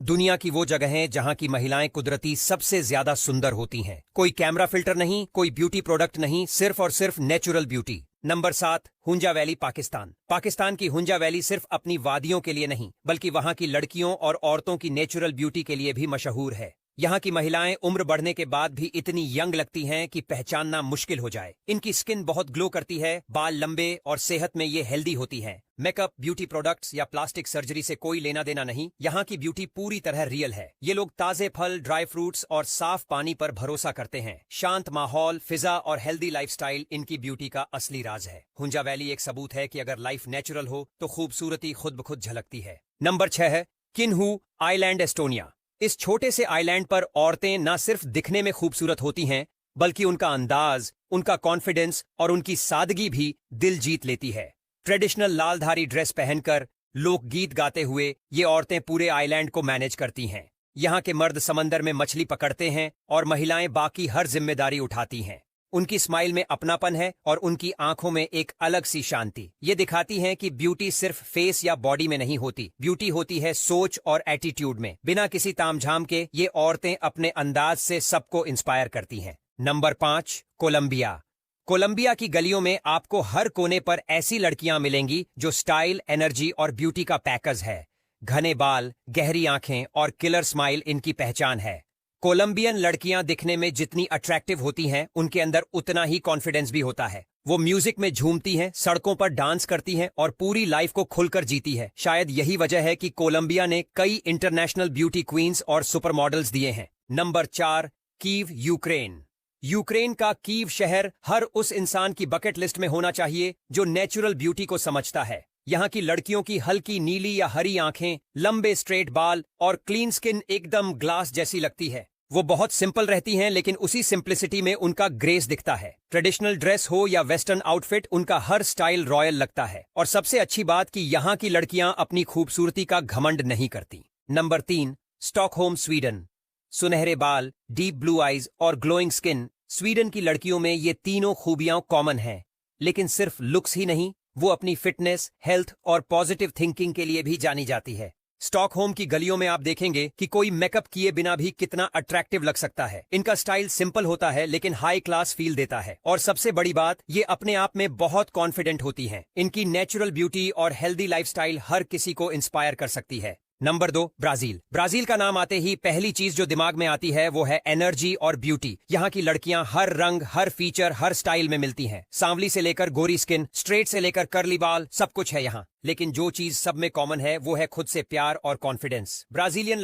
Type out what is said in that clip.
दुनिया की वो जगहें जहां की महिलाएं कुदरती सबसे ज्यादा सुंदर होती हैं। कोई कैमरा फिल्टर नहीं, कोई ब्यूटी प्रोडक्ट नहीं, सिर्फ और सिर्फ natural beauty. Number 7, Hunza valley, Pakistan. Pakistan की हुंजा वैली सिर्फ अपनी वादियों के लिए नहीं, बल्कि वहां की लड़कियों और औरतों की नेचुरल ब्यूटी के लिए भी मशहूर है। यहाँ की महिलाएं उम्र बढ़ने के बाद भी इतनी यंग लगती हैं कि पहचानना मुश्किल हो जाए। इनकी स्किन बहुत ग्लो करती है, बाल लंबे और सेहत में ये हेल्दी होती हैं। मेकअप, ब्यूटी प्रोडक्ट्स या प्लास्टिक सर्जरी से कोई लेना देना नहीं। यहाँ की ब्यूटी पूरी तरह रियल है। ये लोग ताजे फल, ड्राई फ्रूट्स और साफ पानी पर भरोसा करते हैं। शांत माहौल, फिजा और हेल्दी लाइफस्टाइल इनकी ब्यूटी का असली राज है। हुंजा वैली एक सबूत है कि अगर लाइफ नेचुरल हो तो खूबसूरती खुद ब खुद झलकती है। नंबर 6 है किन्हू आइलैंड, एस्टोनिया। इस छोटे से आइलैंड पर औरतें न सिर्फ दिखने में खूबसूरत होती हैं, बल्कि उनका अंदाज, उनका कॉन्फिडेंस और उनकी सादगी भी दिल जीत लेती है। ट्रेडिशनल लालधारी ड्रेस पहनकर लोकगीत गाते हुए ये औरतें पूरे आइलैंड को मैनेज करती हैं। यहाँ के मर्द समंदर में मछली पकड़ते हैं और महिलाएं बाकी हर जिम्मेदारी उठाती हैं। उनकी स्माइल में अपनापन है और उनकी आंखों में एक अलग सी शांति। ये दिखाती हैं कि ब्यूटी सिर्फ फेस या बॉडी में नहीं होती, ब्यूटी होती है सोच और एटीट्यूड में। बिना किसी तामझाम के ये औरतें अपने अंदाज से सबको इंस्पायर करती हैं। Number 5, Colombia. कोलंबिया की गलियों में आपको हर कोने पर ऐसी लड़कियां मिलेंगी जो स्टाइल, एनर्जी और ब्यूटी का पैकेज है। घने बाल, गहरी आंखें और किलर स्माइल इनकी पहचान है। कोलंबियन लड़कियां दिखने में जितनी अट्रैक्टिव होती हैं, उनके अंदर उतना ही कॉन्फिडेंस भी होता है। वो म्यूजिक में झूमती हैं, सड़कों पर डांस करती हैं और पूरी लाइफ को खुलकर जीती है। शायद यही वजह है कि कोलंबिया ने कई इंटरनेशनल ब्यूटी क्वींस और सुपर मॉडल्स दिए हैं। Number 4, Kyiv, Ukraine. यूक्रेन का कीव शहर हर उस इंसान की बकेट लिस्ट में होना चाहिए जो नेचुरल ब्यूटी को समझता है। यहाँ की लड़कियों की हल्की नीली या हरी आंखें, लंबे स्ट्रेट बाल और क्लीन स्किन एकदम ग्लास जैसी लगती है। वो बहुत सिंपल रहती हैं, लेकिन उसी सिंप्लिसिटी में उनका ग्रेस दिखता है। ट्रेडिशनल ड्रेस हो या वेस्टर्न आउटफिट, उनका हर स्टाइल रॉयल लगता है। और सबसे अच्छी बात कि यहाँ की लड़कियां अपनी खूबसूरती का घमंड नहीं करती। Number 3, Stockholm, Sweden. सुनहरे बाल, डीप ब्लू आईज और ग्लोइंग स्किन, स्वीडन की लड़कियों में ये तीनों खूबियां कॉमन हैं। लेकिन सिर्फ लुक्स ही नहीं, वो अपनी फिटनेस, हेल्थ और पॉजिटिव थिंकिंग के लिए भी जानी जाती है। स्टॉकहोम की गलियों में आप देखेंगे कि कोई मेकअप किए बिना भी कितना अट्रैक्टिव लग सकता है। इनका स्टाइल सिंपल होता है लेकिन हाई क्लास फील देता है। और सबसे बड़ी बात, ये अपने आप में बहुत कॉन्फिडेंट होती हैं। इनकी नेचुरल ब्यूटी और हेल्दी लाइफस्टाइल हर किसी को इंस्पायर कर सकती है। Number 2, Brazil. ब्राजील का नाम आते ही पहली चीज जो दिमाग में आती है वो है एनर्जी और ब्यूटी। यहाँ की लड़कियां हर रंग, हर फीचर, हर स्टाइल में मिलती हैं। सांवली से लेकर गोरी स्किन, स्ट्रेट से लेकर कर्ली बाल, सब कुछ है यहाँ। लेकिन जो चीज सब में कॉमन है वो है खुद से प्यार और कॉन्फिडेंस। ब्राजीलियन